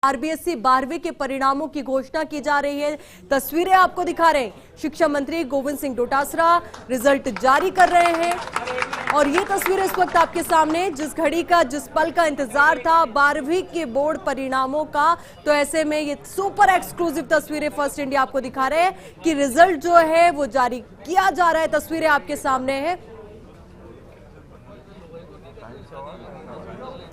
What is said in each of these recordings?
RBSE 12वीं के परिणामों की घोषणा की जा रही है। तस्वीरें आपको दिखा रहे हैं। शिक्षा मंत्री गोविंद सिंह डोटासरा रिजल्ट जारी कर रहे हैं और ये तस्वीरें इस वक्त आपके सामने, जिस घड़ी का जिस पल का इंतजार था 12वीं के बोर्ड परिणामों का, तो ऐसे में ये सुपर एक्सक्लूसिव तस्वीरें फर्स्ट इंडिया आपको दिखा रहे हैं कि रिजल्ट जो है वो जारी किया जा रहा है। तस्वीरें आपके सामने है।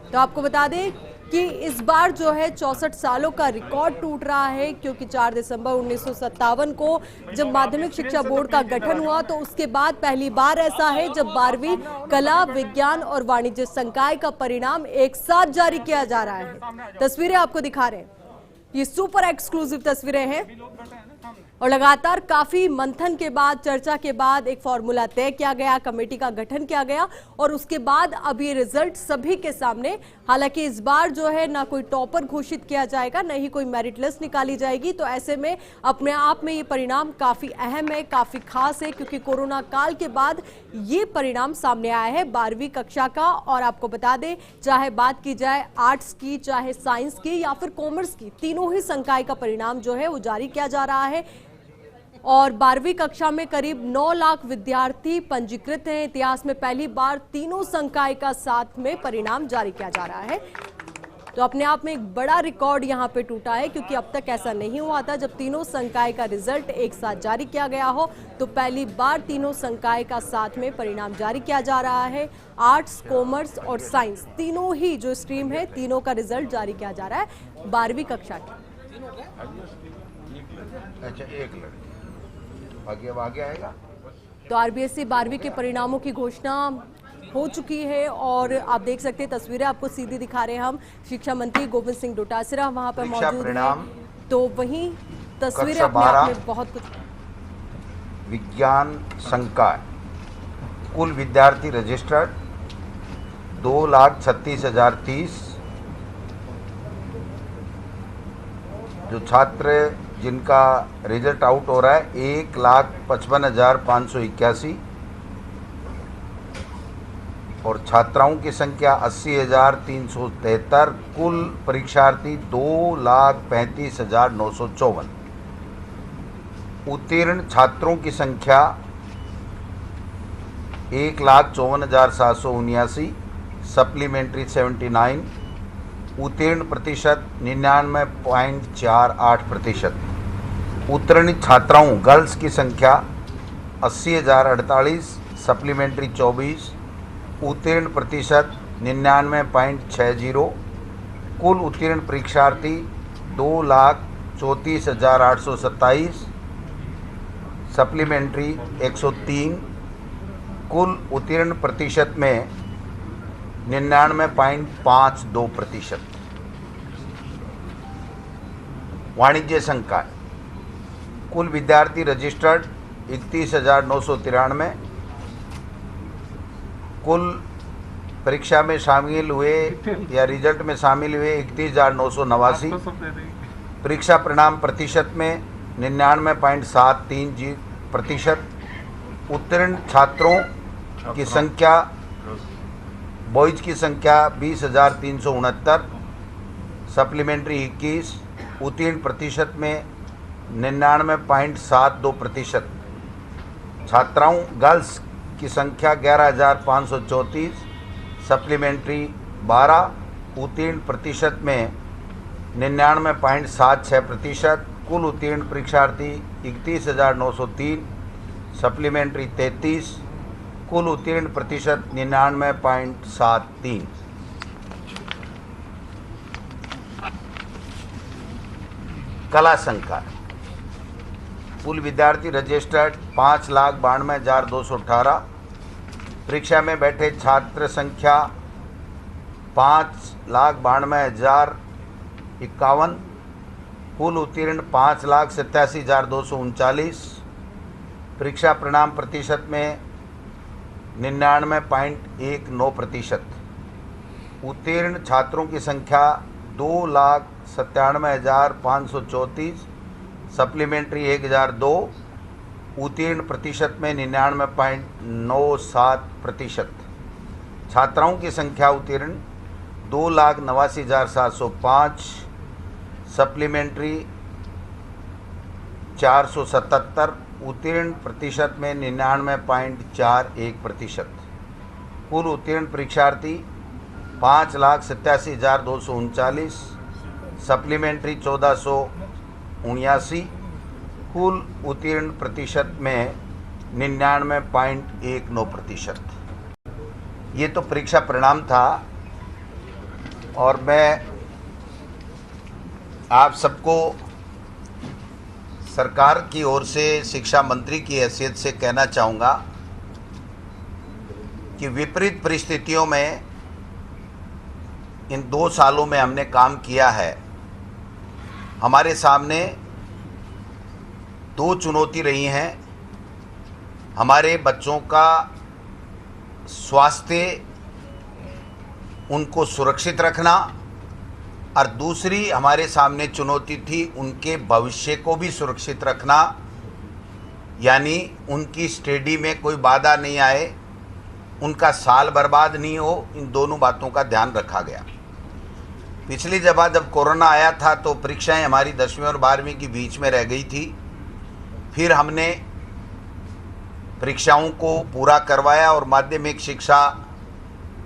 तो आपको बता दें कि इस बार जो है 64 सालों का रिकॉर्ड टूट रहा है, क्योंकि 4 दिसंबर 1957 को जब माध्यमिक शिक्षा बोर्ड का गठन हुआ तो उसके बाद पहली बार ऐसा है जब 12वीं कला, विज्ञान और वाणिज्य संकाय का परिणाम एक साथ जारी किया जा रहा है। तस्वीरें आपको दिखा रहे हैं, ये सुपर एक्सक्लूसिव तस्वीरें हैं और लगातार काफी मंथन के बाद, चर्चा के बाद एक फॉर्मूला तय किया गया, कमेटी का गठन किया गया और उसके बाद अब ये रिजल्ट सभी के सामने। हालांकि इस बार जो है ना कोई टॉपर घोषित किया जाएगा, न ही कोई मेरिट लिस्ट निकाली जाएगी। तो ऐसे में अपने आप में ये परिणाम काफी अहम है, काफी खास है, क्योंकि कोरोना काल के बाद ये परिणाम सामने आया है 12वीं कक्षा का। और आपको बता दें, चाहे बात की जाए आर्ट्स की, चाहे साइंस की या फिर कॉमर्स की, तीनों ही संकाय का परिणाम जो है वो जारी किया जा रहा है। और 12वीं कक्षा में करीब 9 लाख विद्यार्थी पंजीकृत हैं। इतिहास में पहली बार तीनों संकाय का साथ में परिणाम जारी किया जा रहा है। तो अपने आप में एक बड़ा रिकॉर्ड यहां पे टूटा है, क्योंकि अब तक ऐसा नहीं हुआ था जब तीनों संकाय का रिजल्ट एक साथ जारी किया गया हो। तो पहली बार तीनों संकाय का साथ में परिणाम जारी किया जा रहा है। आर्ट्स, कॉमर्स और साइंस तीनों ही जो स्ट्रीम है, तीनों का रिजल्ट जारी किया जा रहा है 12वीं कक्षा का। अच्छा, एक लड़की आगे आएगा। तो आरबीएसई 12वीं के परिणामों की घोषणा हो चुकी है और आप देख सकते हैं, तस्वीरें आपको सीधी दिखा रहे हैं हम। शिक्षा मंत्री गोविंद सिंह डोटासरा वहां पर मौजूद हैं। तो वहीं तस्वीरें अपने आप में बहुत कुछ। विज्ञान संकाय कुल विद्यार्थी रजिस्टर्ड 2,36,030। जो छात्र जिनका रिजल्ट आउट हो रहा है 1,55,581 और छात्राओं की संख्या 80,373। कुल परीक्षार्थी 2,35,954। उत्तीर्ण छात्रों की संख्या 1,54,779। सप्लीमेंट्री 79। उत्तीर्ण प्रतिशत 99.48%। उत्तीर्णित छात्राओं गर्ल्स की संख्या 80,048। सप्लीमेंट्री 24। उत्तीर्ण प्रतिशत 99.60। कुल उत्तीर्ण परीक्षार्थी 2,34,827। सप्लीमेंट्री 103। कुल उत्तीर्ण प्रतिशत में 99.52%। वाणिज्य संकाय कुल विद्यार्थी रजिस्टर्ड 31,993। कुल परीक्षा में शामिल हुए या रिजल्ट में शामिल हुए 31,989। परीक्षा परिणाम प्रतिशत में 99.73%। उत्तीर्ण छात्रों की संख्या, बॉयज़ की संख्या 20,369। सप्लीमेंट्री 21। उत्तीर्ण प्रतिशत में 99.72%। छात्राओं गर्ल्स की संख्या 11,534। सप्लीमेंट्री 12। उत्तीर्ण प्रतिशत में 99.76%। कुल उत्तीर्ण परीक्षार्थी 31,903। सप्लीमेंट्री 33। कुल उत्तीर्ण प्रतिशत 99.73। कला संकाय कुल विद्यार्थी रजिस्टर्ड 5,92,218। परीक्षा में बैठे छात्र संख्या 5,92,051। कुल उत्तीर्ण 5,87,239। परीक्षा परिणाम प्रतिशत में 99.19%। उत्तीर्ण छात्रों की संख्या 2,97,534। सप्लीमेंट्री 1,002। उत्तीर्ण प्रतिशत में 99.97%। छात्राओं की संख्या उत्तीर्ण 2,89,705। सप्लीमेंट्री 477, उत्तीर्ण प्रतिशत में 99.41%। कुल उत्तीर्ण परीक्षार्थी 5,87,239, सप्लीमेंट्री 1479, कुल उत्तीर्ण प्रतिशत में 99.19%। ये तो परीक्षा परिणाम था और मैं आप सबको सरकार की ओर से शिक्षा मंत्री की हैसियत से कहना चाहूँगा कि विपरीत परिस्थितियों में इन 2 सालों में हमने काम किया है। हमारे सामने 2 चुनौती रही हैं। हमारे बच्चों का स्वास्थ्य, उनको सुरक्षित रखना, और दूसरी हमारे सामने चुनौती थी उनके भविष्य को भी सुरक्षित रखना, यानी उनकी स्टडी में कोई बाधा नहीं आए, उनका साल बर्बाद नहीं हो। इन दोनों बातों का ध्यान रखा गया। पिछली जब कोरोना आया था तो परीक्षाएं हमारी 10वीं और 12वीं के बीच में रह गई थी। फिर हमने परीक्षाओं को पूरा करवाया और माध्यमिक शिक्षा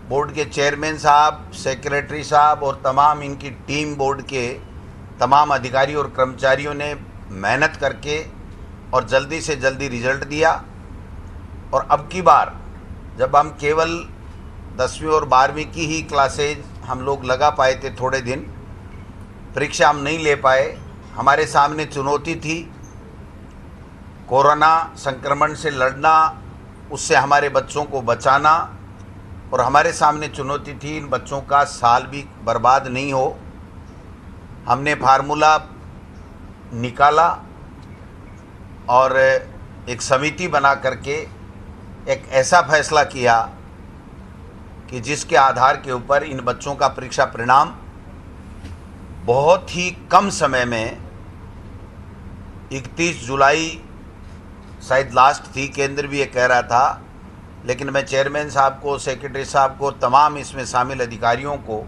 बोर्ड के चेयरमैन साहब, सेक्रेटरी साहब और तमाम इनकी टीम, बोर्ड के तमाम अधिकारी और कर्मचारियों ने मेहनत करके और जल्दी से जल्दी रिजल्ट दिया। और अब की बार जब हम केवल 10वीं और 12वीं की ही क्लासेज हम लोग लगा पाए थे, थोड़े दिन परीक्षा हम नहीं ले पाए। हमारे सामने चुनौती थी कोरोना संक्रमण से लड़ना, उससे हमारे बच्चों को बचाना, और हमारे सामने चुनौती थी इन बच्चों का साल भी बर्बाद नहीं हो। हमने फार्मूला निकाला और एक समिति बना करके एक ऐसा फैसला किया कि जिसके आधार के ऊपर इन बच्चों का परीक्षा परिणाम बहुत ही कम समय में 31 जुलाई शायद लास्ट थी, केंद्र भी ये कह रहा था, लेकिन मैं चेयरमैन साहब को, सेक्रेटरी साहब को, तमाम इसमें शामिल अधिकारियों को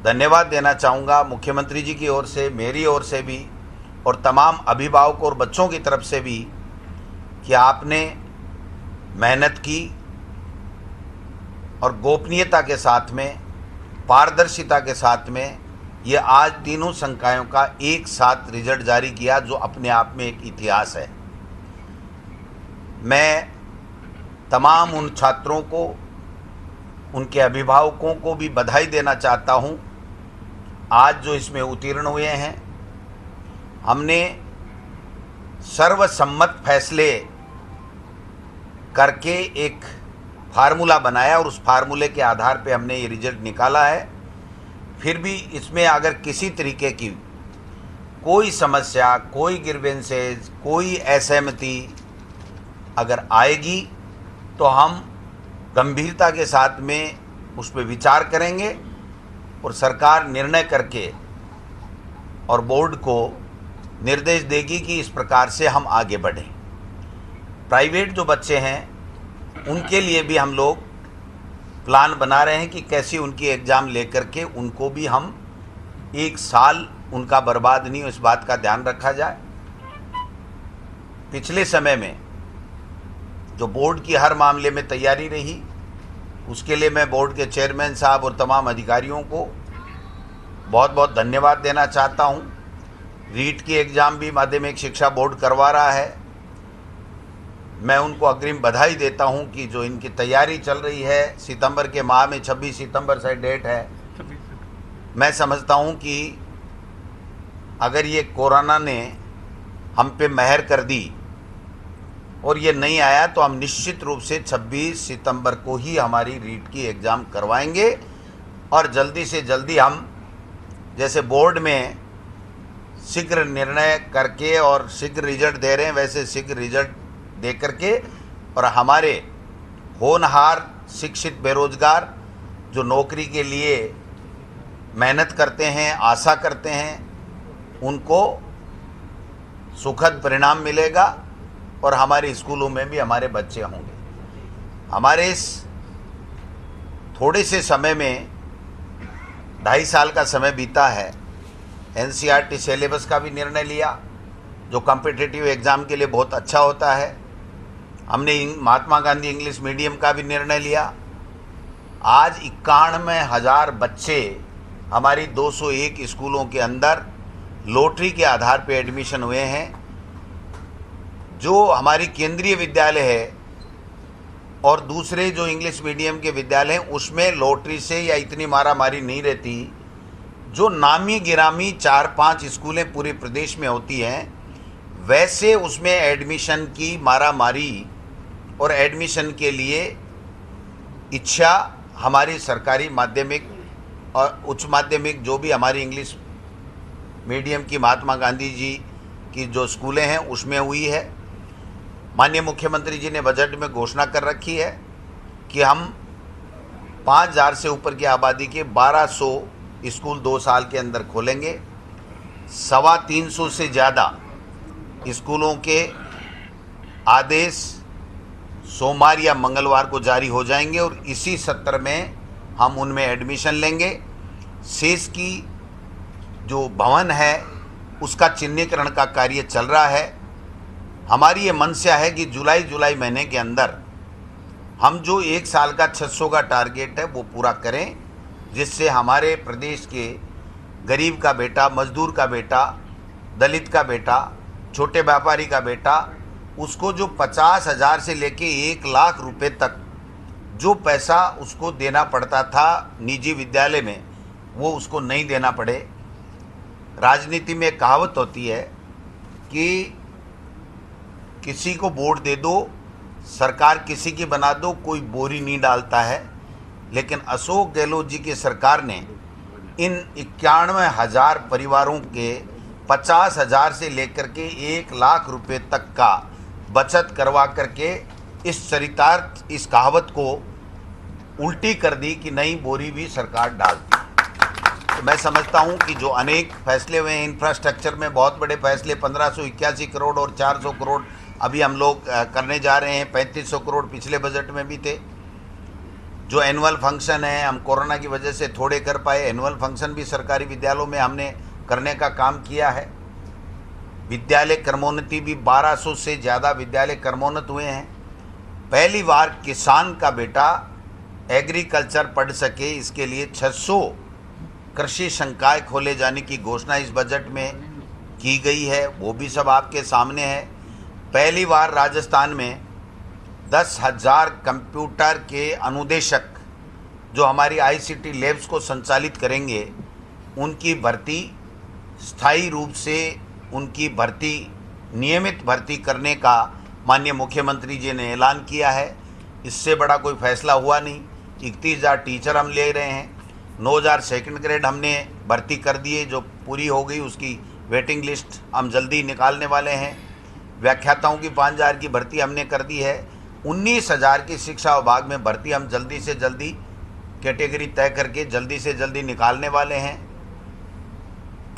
धन्यवाद देना चाहूँगा, मुख्यमंत्री जी की ओर से, मेरी ओर से भी, और तमाम अभिभावकों और बच्चों की तरफ से भी, कि आपने मेहनत की और गोपनीयता के साथ में, पारदर्शिता के साथ में ये आज तीनों संकायों का एक साथ रिजल्ट जारी किया, जो अपने आप में एक इतिहास है। मैं तमाम उन छात्रों को, उनके अभिभावकों को भी बधाई देना चाहता हूं। आज जो इसमें उत्तीर्ण हुए हैं, हमने सर्वसम्मत फैसले करके एक फार्मूला बनाया और उस फार्मूले के आधार पे हमने ये रिजल्ट निकाला है। फिर भी इसमें अगर किसी तरीके की कोई समस्या, कोई ग्रीवेंसेस, कोई असहमति अगर आएगी तो हम गंभीरता के साथ में उस पर विचार करेंगे और सरकार निर्णय करके और बोर्ड को निर्देश देगी कि इस प्रकार से हम आगे बढ़ें। प्राइवेट जो बच्चे हैं उनके लिए भी हम लोग प्लान बना रहे हैं कि कैसे उनकी एग्ज़ाम लेकर के उनको भी हम एक साल उनका बर्बाद नहीं हो, इस बात का ध्यान रखा जाए। पिछले समय में जो बोर्ड की हर मामले में तैयारी रही, उसके लिए मैं बोर्ड के चेयरमैन साहब और तमाम अधिकारियों को बहुत बहुत धन्यवाद देना चाहता हूं। रीट की एग्ज़ाम भी माध्यमिक शिक्षा बोर्ड करवा रहा है। मैं उनको अग्रिम बधाई देता हूं कि जो इनकी तैयारी चल रही है, सितंबर के माह में 26 सितंबर से डेट है। मैं समझता हूं कि अगर ये कोरोना ने हम पे मेहर कर दी और ये नहीं आया तो हम निश्चित रूप से 26 सितंबर को ही हमारी रीट की एग्ज़ाम करवाएंगे और जल्दी से जल्दी हम, जैसे बोर्ड में शीघ्र निर्णय करके और शीघ्र रिजल्ट दे रहे हैं, वैसे शीघ्र रिजल्ट दे करके और हमारे होनहार शिक्षित बेरोजगार जो नौकरी के लिए मेहनत करते हैं, आशा करते हैं, उनको सुखद परिणाम मिलेगा और हमारे स्कूलों में भी हमारे बच्चे होंगे। हमारे इस थोड़े से समय में 2.5 साल का समय बीता है, एनसीईआरटी सिलेबस का भी निर्णय लिया, जो कॉम्पिटिटिव एग्ज़ाम के लिए बहुत अच्छा होता है। हमने महात्मा गांधी इंग्लिश मीडियम का भी निर्णय लिया। आज 91,000 बच्चे हमारी 201 स्कूलों के अंदर लॉटरी के आधार पर एडमिशन हुए हैं। जो हमारी केंद्रीय विद्यालय है और दूसरे जो इंग्लिश मीडियम के विद्यालय हैं उसमें लॉटरी से या इतनी मारामारी नहीं रहती। जो नामी गिरामी 4-5 स्कूलें पूरे प्रदेश में होती हैं, वैसे उसमें एडमिशन की मारामारी और एडमिशन के लिए इच्छा हमारी सरकारी माध्यमिक और उच्च माध्यमिक जो भी हमारी इंग्लिश मीडियम की महात्मा गांधी जी की जो स्कूलें हैं उसमें हुई है। माननीय मुख्यमंत्री जी ने बजट में घोषणा कर रखी है कि हम 5,000 से ऊपर की आबादी के 1200 स्कूल 2 साल के अंदर खोलेंगे। 350 से ज़्यादा स्कूलों के आदेश सोमवार या मंगलवार को जारी हो जाएंगे और इसी सत्र में हम उनमें एडमिशन लेंगे। शेष की जो भवन है उसका चिन्हीकरण का कार्य चल रहा है। हमारी ये मंशा है कि जुलाई महीने के अंदर हम जो 1 साल का 600 का टारगेट है वो पूरा करें, जिससे हमारे प्रदेश के गरीब का बेटा, मजदूर का बेटा, दलित का बेटा, छोटे व्यापारी का बेटा, उसको जो 50,000 से लेके 1 लाख रुपए तक जो पैसा उसको देना पड़ता था निजी विद्यालय में, वो उसको नहीं देना पड़े। राजनीति में कहावत होती है कि किसी को वोट दे दो, सरकार किसी की बना दो, कोई बोरी नहीं डालता है। लेकिन अशोक गहलोत जी की सरकार ने इन 91,000 परिवारों के 50,000 से लेकर के 1 लाख रुपए तक का बचत करवा करके इस चरितार्थ, इस कहावत को उल्टी कर दी कि नई बोरी भी सरकार डालती है। तो मैं समझता हूं कि जो अनेक फैसले हुए हैं इंफ्रास्ट्रक्चर में, बहुत बड़े फैसले, 1581 करोड़ और 400 करोड़ अभी हम लोग करने जा रहे हैं। 3500 करोड़ पिछले बजट में भी थे। जो एनुअल फंक्शन है, हम कोरोना की वजह से थोड़े कर पाए, एनुअल फंक्शन भी सरकारी विद्यालयों में हमने करने का काम किया है। विद्यालय क्रमोन्नति भी 1200 से ज़्यादा विद्यालय क्रमोन्नत हुए हैं। पहली बार किसान का बेटा एग्रीकल्चर पढ़ सके, इसके लिए 600 कृषि संकाय खोले जाने की घोषणा इस बजट में की गई है, वो भी सब आपके सामने है। पहली बार राजस्थान में 10,000 कंप्यूटर के अनुदेशक जो हमारी आईसीटी लैब्स को संचालित करेंगे, उनकी भर्ती स्थायी रूप से, उनकी भर्ती नियमित भर्ती करने का माननीय मुख्यमंत्री जी ने ऐलान किया है। इससे बड़ा कोई फैसला हुआ नहीं। 31,000 टीचर हम ले रहे हैं। 9,000 सेकंड ग्रेड हमने भर्ती कर दिए, जो पूरी हो गई, उसकी वेटिंग लिस्ट हम जल्दी निकालने वाले हैं। व्याख्याताओं की 5,000 की भर्ती हमने कर दी है। 19,000 की शिक्षा विभाग में भर्ती हम जल्दी से जल्दी कैटेगरी तय करके जल्दी से जल्दी निकालने वाले हैं।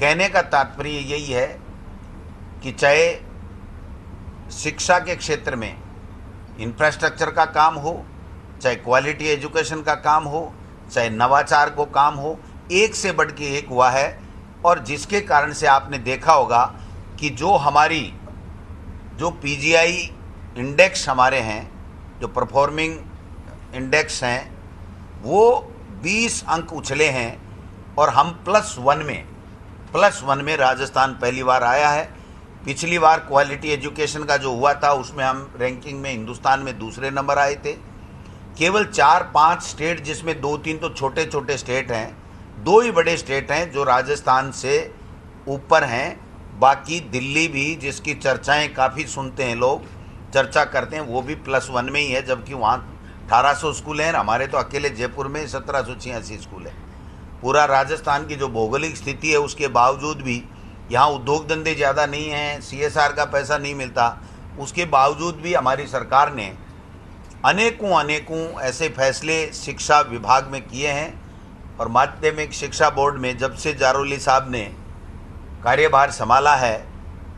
कहने का तात्पर्य यही है कि चाहे शिक्षा के क्षेत्र में इंफ्रास्ट्रक्चर का काम हो, चाहे क्वालिटी एजुकेशन का काम हो, चाहे नवाचार को काम हो, एक से बढ़ के एक हुआ है। और जिसके कारण से आपने देखा होगा कि जो पीजीआई इंडेक्स हमारे हैं, जो परफॉर्मिंग इंडेक्स हैं, वो 20 अंक उछले हैं और हम +1 में राजस्थान पहली बार आया है। पिछली बार क्वालिटी एजुकेशन का जो हुआ था उसमें हम रैंकिंग में हिंदुस्तान में दूसरे नंबर आए थे। केवल 4-5 स्टेट, जिसमें 2-3 तो छोटे छोटे स्टेट हैं, 2 ही बड़े स्टेट हैं जो राजस्थान से ऊपर हैं। बाकी दिल्ली भी, जिसकी चर्चाएं काफ़ी सुनते हैं लोग, चर्चा करते हैं, वो भी +1 में ही है, जबकि वहाँ 1800 स्कूल हैं। हमारे तो अकेले जयपुर में 1786 स्कूल हैं। पूरा राजस्थान की जो भौगोलिक स्थिति है उसके बावजूद भी यहाँ उद्योग धंधे ज़्यादा नहीं हैं, CSR का पैसा नहीं मिलता, उसके बावजूद भी हमारी सरकार ने अनेकों ऐसे फैसले शिक्षा विभाग में किए हैं। और माध्यमिक शिक्षा बोर्ड में जब से जारोली साहब ने कार्यभार संभाला है,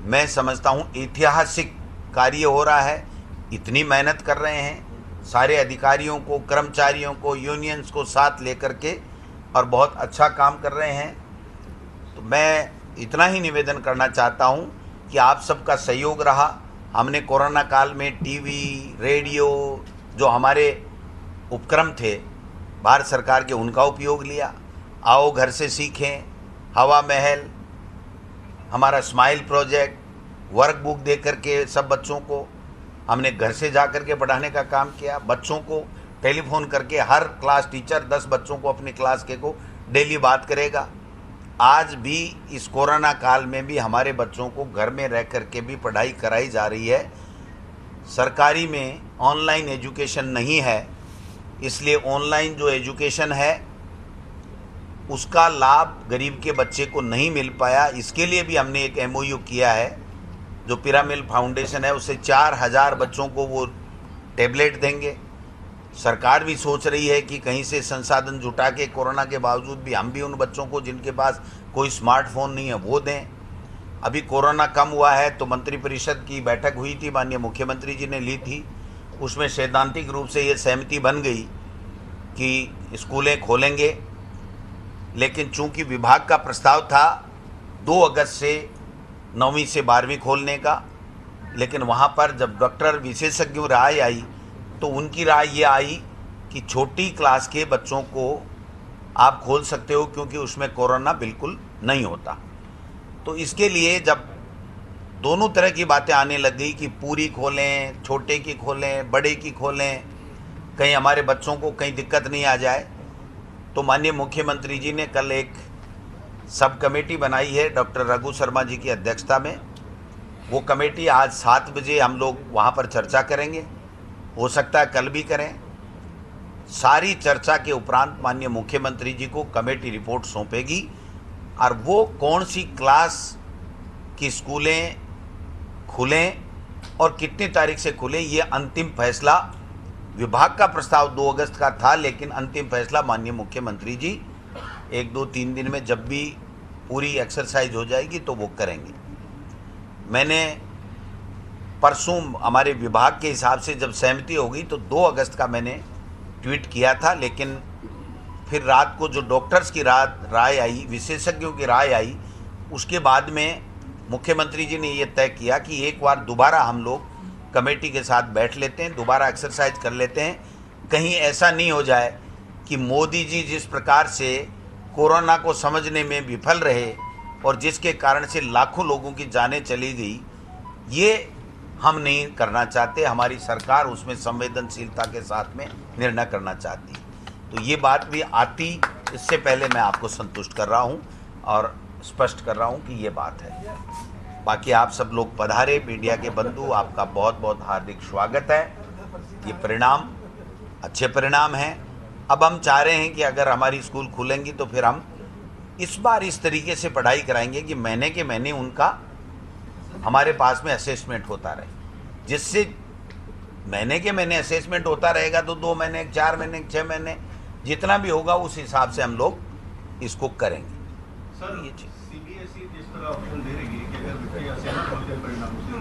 मैं समझता हूँ ऐतिहासिक कार्य हो रहा है। इतनी मेहनत कर रहे हैं सारे अधिकारियों को, कर्मचारियों को, यूनियंस को साथ लेकर के, और बहुत अच्छा काम कर रहे हैं। तो मैं इतना ही निवेदन करना चाहता हूं कि आप सबका सहयोग रहा। हमने कोरोना काल में टीवी, रेडियो जो हमारे उपक्रम थे भारत सरकार के, उनका उपयोग लिया। आओ घर से सीखें, हवा महल, हमारा स्माइल प्रोजेक्ट, वर्क बुक दे करके सब बच्चों को हमने घर से जा कर के पढ़ाने का काम किया। बच्चों को टेलीफोन करके हर क्लास टीचर 10 बच्चों को अपनी क्लास के को डेली बात करेगा। आज भी इस कोरोना काल में भी हमारे बच्चों को घर में रह कर के भी पढ़ाई कराई जा रही है। सरकारी में ऑनलाइन एजुकेशन नहीं है, इसलिए ऑनलाइन जो एजुकेशन है उसका लाभ गरीब के बच्चे को नहीं मिल पाया। इसके लिए भी हमने एक MOU किया है, जो पिरामिल फाउंडेशन है उससे 4000 बच्चों को वो टैबलेट देंगे। सरकार भी सोच रही है कि कहीं से संसाधन जुटा के कोरोना के बावजूद भी हम भी उन बच्चों को जिनके पास कोई स्मार्टफोन नहीं है वो दें। अभी कोरोना कम हुआ है तो मंत्रिपरिषद की बैठक हुई थी, माननीय मुख्यमंत्री जी ने ली थी। उसमें सैद्धांतिक रूप से ये सहमति बन गई कि स्कूलें खोलेंगे, लेकिन चूंकि विभाग का प्रस्ताव था 2 अगस्त से 9वीं से 12वीं खोलने का, लेकिन वहाँ पर जब डॉक्टर विशेषज्ञों राय आई तो उनकी राय ये आई कि छोटी क्लास के बच्चों को आप खोल सकते हो क्योंकि उसमें कोरोना बिल्कुल नहीं होता। तो इसके लिए जब दोनों तरह की बातें आने लग गई कि पूरी खोलें, छोटे की खोलें, बड़े की खोलें, कहीं हमारे बच्चों को कहीं दिक्कत नहीं आ जाए, तो माननीय मुख्यमंत्री जी ने कल एक सब कमेटी बनाई है डॉक्टर रघु शर्मा जी की अध्यक्षता में। वो कमेटी आज 7 बजे हम लोग वहाँ पर चर्चा करेंगे, हो सकता है कल भी करें। सारी चर्चा के उपरांत माननीय मुख्यमंत्री जी को कमेटी रिपोर्ट सौंपेगी और वो कौन सी क्लास की स्कूलें खुलें और कितनी तारीख से खुलें, ये अंतिम फैसला, विभाग का प्रस्ताव 2 अगस्त का था, लेकिन अंतिम फैसला माननीय मुख्यमंत्री जी 1, 2, 3 दिन में जब भी पूरी एक्सरसाइज हो जाएगी तो वो करेंगे। मैंने परसों हमारे विभाग के हिसाब से जब सहमति हो गई तो 2 अगस्त का मैंने ट्वीट किया था, लेकिन फिर रात को जो डॉक्टर्स की राय आई, विशेषज्ञों की राय आई, उसके बाद में मुख्यमंत्री जी ने ये तय किया कि एक बार दोबारा हम लोग कमेटी के साथ बैठ लेते हैं, दोबारा एक्सरसाइज कर लेते हैं। कहीं ऐसा नहीं हो जाए कि मोदी जी जिस प्रकार से कोरोना को समझने में विफल रहे और जिसके कारण से लाखों लोगों की जानें चली गई, ये हम नहीं करना चाहते। हमारी सरकार उसमें संवेदनशीलता के साथ में निर्णय करना चाहती है। तो ये बात भी आती, इससे पहले मैं आपको संतुष्ट कर रहा हूँ और स्पष्ट कर रहा हूँ कि ये बात है। बाकी आप सब लोग पधारे, मीडिया के बंधु, आपका बहुत बहुत हार्दिक स्वागत है। ये परिणाम अच्छे परिणाम हैं। अब हम चाह रहे हैं कि अगर हमारी स्कूल खुलेंगी तो फिर हम इस बार इस तरीके से पढ़ाई कराएंगे कि महीने के महीने उनका हमारे पास में असेसमेंट होता रहे, जिससे महीने के महीने असेसमेंट होता रहेगा तो 2 महीने, 4 महीने, 6 महीने, जितना भी होगा उस हिसाब से हम लोग इसको करेंगे। सर, ये CBSE जिस तरह ऑप्शन दे रही है कि अगर बच्चे असहमत होते हैं परिणामों से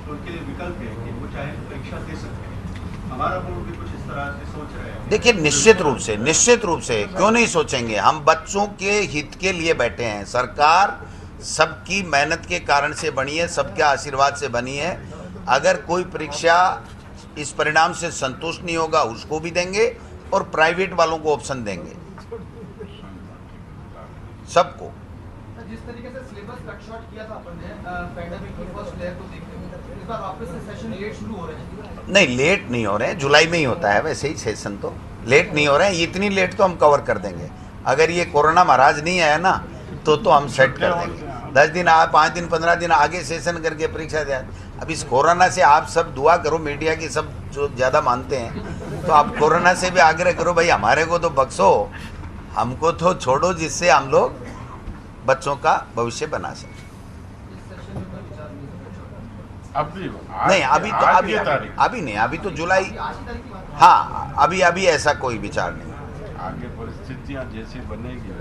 तो उनके लिए विकल्प है कि वो चाहे परीक्षा दे सकते हैं। हमारा बोर्ड भी कुछ इस तरह से सोच रहे हैं। देखिए, निश्चित रूप से क्यों नहीं सोचेंगे। हम बच्चों के हित के लिए बैठे हैं। सरकार सबकी मेहनत के कारण से बनी है, सबके आशीर्वाद से बनी है। अगर कोई परीक्षा इस परिणाम से संतुष्ट नहीं होगा उसको भी देंगे और प्राइवेट वालों को ऑप्शन देंगे, सबको। जिस तरीके से सिलेबस कट शॉर्ट किया था अपन ने पैंडेमिक की फर्स्ट लहर को देखते हुए, इस बार वापस से सेशन लेट शुरू हो रहे हैं। नहीं, लेट नहीं हो रहे हैं, जुलाई में ही होता है वैसे ही सेशन, तो लेट नहीं हो रहे हैं। इतनी लेट तो हम कवर कर देंगे। अगर ये कोरोना महाराज नहीं आया ना तो हम सेट कर देंगे। 10 दिन, 5 दिन, 15 दिन आगे सेशन करके परीक्षा दे। अब इस कोरोना से आप सब दुआ करो, मीडिया की सब जो ज़्यादा मानते हैं, तो आप कोरोना से भी आग्रह करो, भाई हमारे को तो बख्शो, हमको तो छोड़ो, जिससे हम लोग बच्चों का भविष्य बना सकें। नहीं, अभी नहीं, अभी तो जुलाई, हाँ, अभी ऐसा कोई विचार नहीं। आगे परिस्थितियां जैसी बनेगी